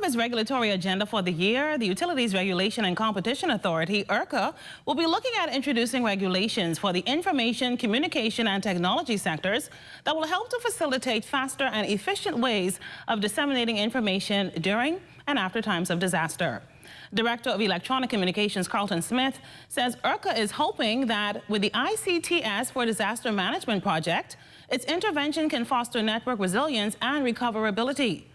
its regulatory agenda for the year, the Utilities Regulation and Competition Authority, U.R.C.A, will be looking at introducing regulations for the information, communication, and technology sectors that will help to facilitate faster and efficient ways of disseminating information during and after times of disaster. Director of Electronic Communications Carlton Smith says U.R.C.A is hoping that with the I.C.T for Disaster Management project, its intervention can foster network resilience and recoverability.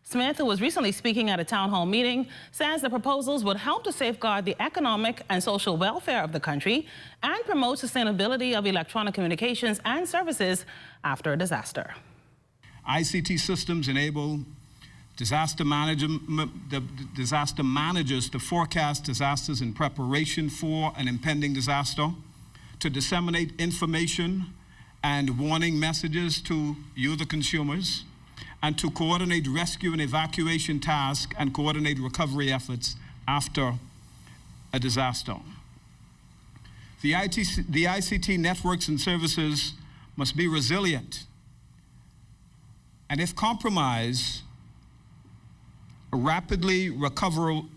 Smith, who was recently speaking at a town hall meeting, says the proposals would help to safeguard the economic and social welfare of the country and promote sustainability of electronic communications and services after a disaster. I.C.T systems enable disaster managers to forecast disasters in preparation for an impending disaster, to disseminate information and warning messages to you, the consumers, and to coordinate rescue and evacuation tasks and coordinate recovery efforts after a disaster. The I.C.T networks and services must be resilient, and if compromised, rapidly recoverable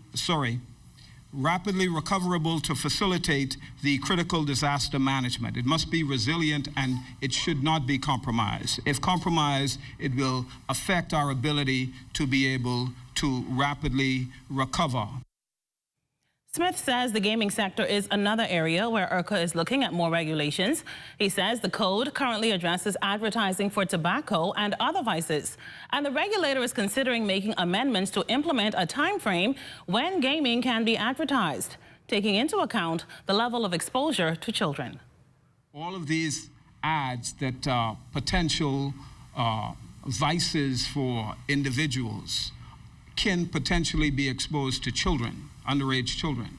to facilitate the critical disaster management. It must be resilient and it should not be compromised. If compromised, it will affect our ability to be able to rapidly recover. Smith says the gaming sector is another area where U.R.C.A is looking at more regulations. He says the code currently addresses advertising for tobacco and other vices, and the regulator is considering making amendments to implement a time frame when gaming can be advertised, taking into account the level of exposure to children. All of these ads that are potential vices for individuals can potentially be exposed to children, underage children.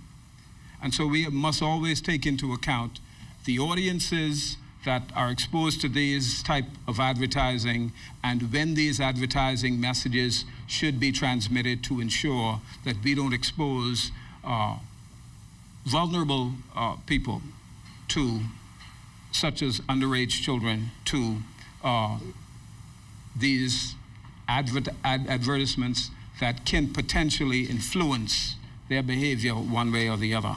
And so we must always take into account the audiences that are exposed to these type of advertising and when these advertising messages should be transmitted to ensure that we don't expose vulnerable people to, such as underage children, to these advertisements that can potentially influence their behavior one way or the other.